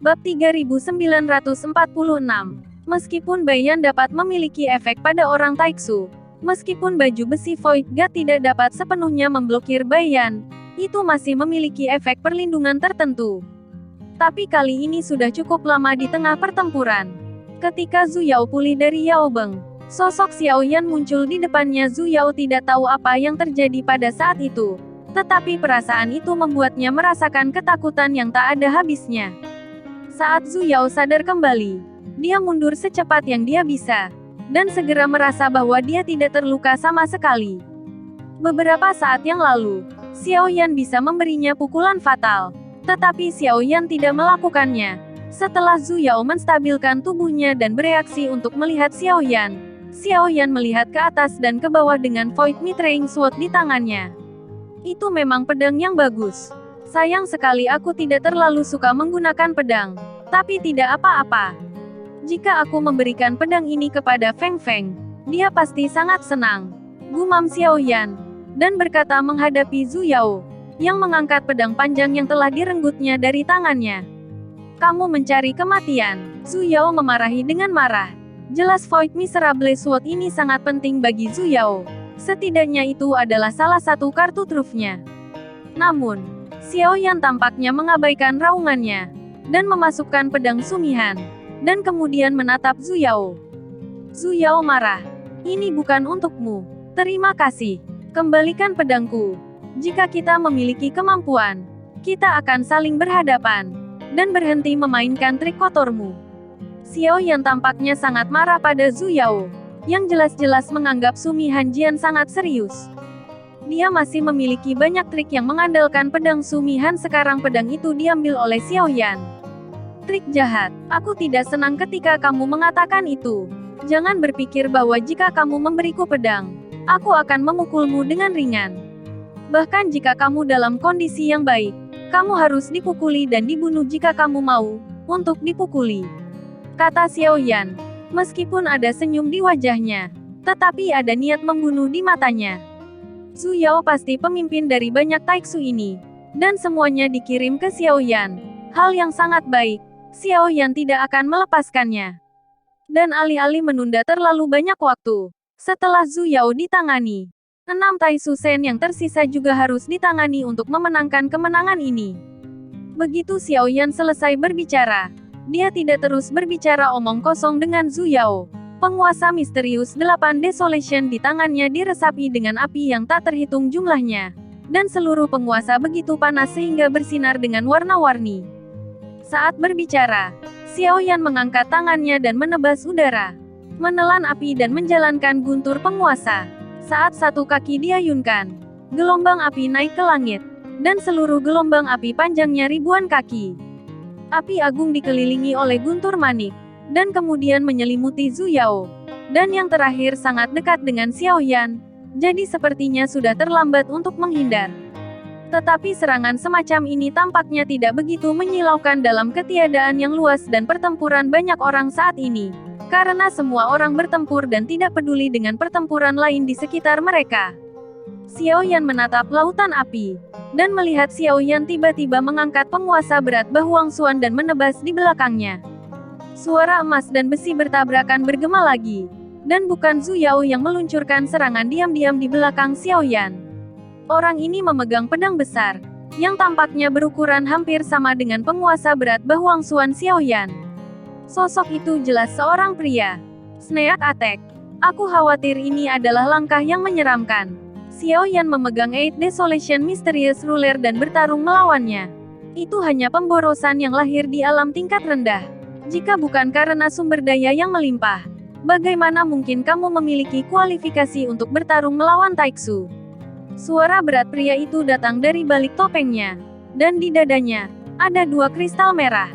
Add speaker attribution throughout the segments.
Speaker 1: Bab 3946. Meskipun Baiyan dapat memiliki efek pada orang Taiksu, meskipun baju besi Void God tidak dapat sepenuhnya memblokir Baiyan, itu masih memiliki efek perlindungan tertentu. Tapi kali ini sudah cukup lama di tengah pertempuran. Ketika Zhu Yao pulih dari Yao Beng, sosok Xiao Yan muncul di depannya. Zhu Yao tidak tahu apa yang terjadi pada saat itu, tetapi perasaan itu membuatnya merasakan ketakutan yang tak ada habisnya. Saat Zhu Yao sadar kembali, dia mundur secepat yang dia bisa, dan segera merasa bahwa dia tidak terluka sama sekali. Beberapa saat yang lalu, Xiao Yan bisa memberinya pukulan fatal, tetapi Xiao Yan tidak melakukannya. Setelah Zhu Yao menstabilkan tubuhnya dan bereaksi untuk melihat Xiao Yan melihat ke atas dan ke bawah dengan Void Mitraing Sword di tangannya. Itu memang pedang yang bagus. Sayang sekali aku tidak terlalu suka menggunakan pedang, tapi tidak apa-apa. Jika aku memberikan pedang ini kepada Feng Feng, dia pasti sangat senang, gumam Xiao Yan, dan berkata menghadapi Zhu Yao, yang mengangkat pedang panjang yang telah direnggutnya dari tangannya. Kamu mencari kematian. Zhu Yao memarahi dengan marah. Jelas Void Miserable Sword ini sangat penting bagi Zhu Yao. Setidaknya itu adalah salah satu kartu trufnya. Namun, Xiao Yan tampaknya mengabaikan raungannya, dan memasukkan pedang sumihan, dan kemudian menatap Zhu Yao. Zhu Yao marah. Ini bukan untukmu. Terima kasih. Kembalikan pedangku. Jika kita memiliki kemampuan, kita akan saling berhadapan, dan berhenti memainkan trik kotormu. Xiao Yan tampaknya sangat marah pada Zhu Yao, yang jelas-jelas menganggap Sumi Han-jian sangat serius. Dia masih memiliki banyak trik yang mengandalkan pedang Sumi Han. Sekarang pedang itu diambil oleh Xiao Yan. Trik jahat. Aku tidak senang ketika kamu mengatakan itu. Jangan berpikir bahwa jika kamu memberiku pedang, aku akan memukulmu dengan ringan. Bahkan jika kamu dalam kondisi yang baik, kamu harus dipukuli dan dibunuh jika kamu mau untuk dipukuli, kata Xiao Yan. Meskipun ada senyum di wajahnya, tetapi ada niat membunuh di matanya. Zhu Yao pasti pemimpin dari banyak Taiksu ini, dan semuanya dikirim ke Xiao Yan. Hal yang sangat baik. Xiao Yan tidak akan melepaskannya. Dan alih-alih menunda terlalu banyak waktu, setelah Zhu Yao ditangani, 6 Taiksu Sen yang tersisa juga harus ditangani untuk memenangkan kemenangan ini. Begitu Xiao Yan selesai berbicara, dia tidak terus berbicara omong kosong dengan Zhu Yao. Penguasa misterius 8 Desolation di tangannya diresapi dengan api yang tak terhitung jumlahnya, dan seluruh penguasa begitu panas sehingga bersinar dengan warna-warni. Saat berbicara, Xiao Yan mengangkat tangannya dan menebas udara, menelan api dan menjalankan guntur penguasa. Saat satu kaki diayunkan, gelombang api naik ke langit, dan seluruh gelombang api panjangnya ribuan kaki. Api agung dikelilingi oleh guntur manik, dan kemudian menyelimuti Zhu Yao. Dan yang terakhir sangat dekat dengan Xiao Yan, jadi sepertinya sudah terlambat untuk menghindar. Tetapi serangan semacam ini tampaknya tidak begitu menyilaukan dalam ketiadaan yang luas dan pertempuran banyak orang saat ini, karena semua orang bertempur dan tidak peduli dengan pertempuran lain di sekitar mereka. Xiao Yan menatap lautan api, dan melihat Xiao Yan tiba-tiba mengangkat penguasa berat Bahuangsuan dan menebas di belakangnya. Suara emas dan besi bertabrakan bergema lagi, dan bukan Zhu Yao yang meluncurkan serangan diam-diam di belakang Xiao Yan. Orang ini memegang pedang besar, yang tampaknya berukuran hampir sama dengan penguasa berat Bahuangsuan Xiao Yan. Sosok itu jelas seorang pria. Sneak attack. Aku khawatir ini adalah langkah yang menyeramkan. Xiao Yan memegang Eight Desolation Mysterious Ruler dan bertarung melawannya. Itu hanya pemborosan yang lahir di alam tingkat rendah. Jika bukan karena sumber daya yang melimpah, bagaimana mungkin kamu memiliki kualifikasi untuk bertarung melawan Taiksu? Suara berat pria itu datang dari balik topengnya, dan di dadanya ada 2 kristal merah.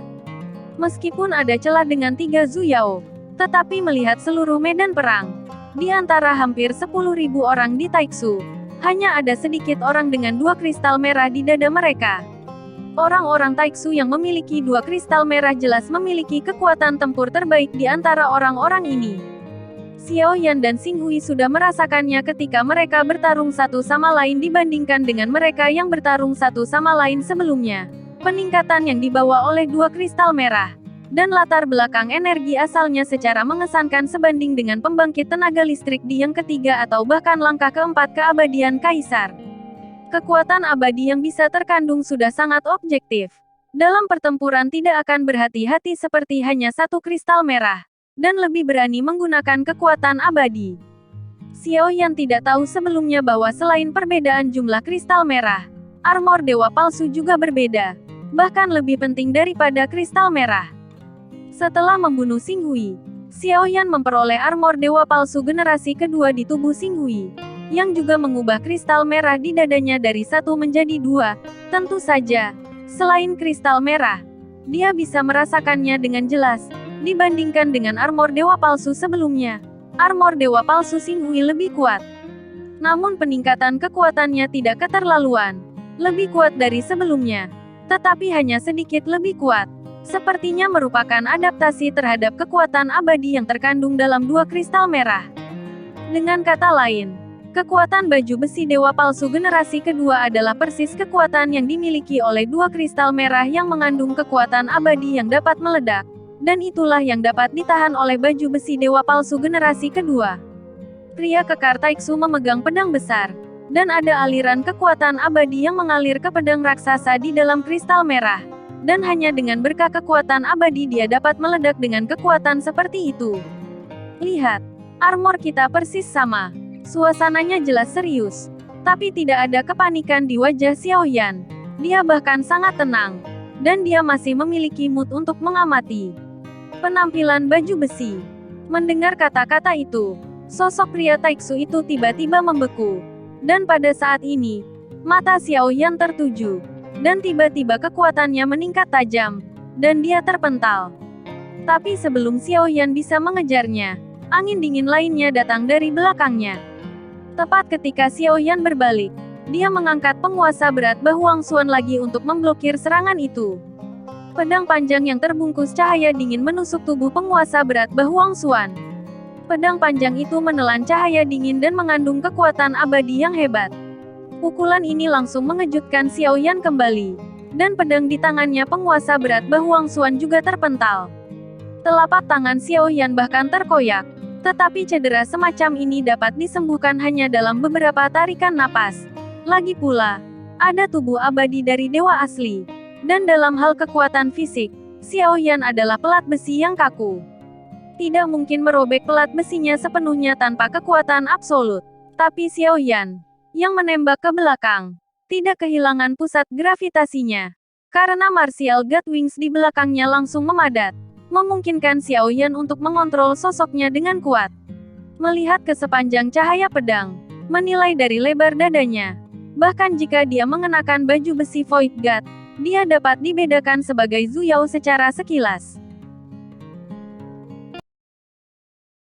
Speaker 1: Meskipun ada celah dengan 3 Zhu Yao, tetapi melihat seluruh medan perang, di antara hampir 10.000 orang di Taiksu, hanya ada sedikit orang dengan 2 kristal merah di dada mereka. Orang-orang Taiksu yang memiliki 2 kristal merah jelas memiliki kekuatan tempur terbaik di antara orang-orang ini. Xiao Yan dan Xing Hui sudah merasakannya ketika mereka bertarung satu sama lain dibandingkan dengan mereka yang bertarung satu sama lain sebelumnya. peningkatan yang dibawa oleh dua kristal merah, dan latar belakang energi asalnya secara mengesankan sebanding dengan pembangkit tenaga listrik di yang ketiga atau bahkan langkah keempat keabadian Kaisar. Kekuatan abadi yang bisa terkandung sudah sangat objektif. Dalam pertempuran tidak akan berhati-hati seperti hanya satu kristal merah, dan lebih berani menggunakan kekuatan abadi. Xiao Yan tidak tahu sebelumnya bahwa selain perbedaan jumlah kristal merah, armor dewa palsu juga berbeda, bahkan lebih penting daripada kristal merah. Setelah membunuh Xing Hui, Xiao Yan memperoleh armor dewa palsu generasi kedua di tubuh Xing Hui, yang juga mengubah kristal merah di dadanya dari satu menjadi dua. Tentu saja, selain kristal merah, dia bisa merasakannya dengan jelas, dibandingkan dengan armor dewa palsu sebelumnya. Armor dewa palsu Xing Hui lebih kuat. Namun peningkatan kekuatannya tidak keterlaluan. Lebih kuat dari sebelumnya. Tetapi hanya sedikit lebih kuat. Sepertinya merupakan adaptasi terhadap kekuatan abadi yang terkandung dalam dua kristal merah. Dengan kata lain, kekuatan baju besi dewa palsu generasi kedua adalah persis kekuatan yang dimiliki oleh dua kristal merah yang mengandung kekuatan abadi yang dapat meledak. Dan itulah yang dapat ditahan oleh baju besi dewa palsu generasi kedua. Pria kekar Taiksu memegang pedang besar, dan ada aliran kekuatan abadi yang mengalir ke pedang raksasa di dalam kristal merah. Dan hanya dengan berkah kekuatan abadi dia dapat meledak dengan kekuatan seperti itu. Lihat, armor kita persis sama. Suasananya jelas serius. Tapi tidak ada kepanikan di wajah Xiao Yan. Dia bahkan sangat tenang. Dan dia masih memiliki mood untuk mengamati penampilan baju besi. Mendengar kata-kata itu, sosok pria Taiksu itu tiba-tiba membeku. Dan pada saat ini, mata Xiao Yan tertuju. Dan tiba-tiba kekuatannya meningkat tajam. Dan dia terpental. Tapi sebelum Xiao Yan bisa mengejarnya, angin dingin lainnya datang dari belakangnya. Tepat ketika Xiao Yan berbalik, dia mengangkat penguasa berat Bahuang Xuan lagi untuk memblokir serangan itu. Pedang panjang yang terbungkus cahaya dingin menusuk tubuh penguasa berat Bahuang Xuan. Pedang panjang itu menelan cahaya dingin dan mengandung kekuatan abadi yang hebat. Pukulan ini langsung mengejutkan Xiao Yan kembali. Dan pedang di tangannya penguasa berat Bahuang Xuan juga terpental. Telapak tangan Xiao Yan bahkan terkoyak. Tetapi cedera semacam ini dapat disembuhkan hanya dalam beberapa tarikan napas. Lagi pula, ada tubuh abadi dari dewa asli. Dan dalam hal kekuatan fisik, Xiao Yan adalah pelat besi yang kaku. Tidak mungkin merobek pelat besinya sepenuhnya tanpa kekuatan absolut. Tapi Xiao Yan, yang menembak ke belakang, tidak kehilangan pusat gravitasinya. Karena martial God Wings di belakangnya langsung memadat, memungkinkan Xiao Yan untuk mengontrol sosoknya dengan kuat. Melihat ke sepanjang cahaya pedang, menilai dari lebar dadanya. Bahkan jika dia mengenakan baju besi Void God, dia dapat dibedakan sebagai Zhu Yao secara sekilas.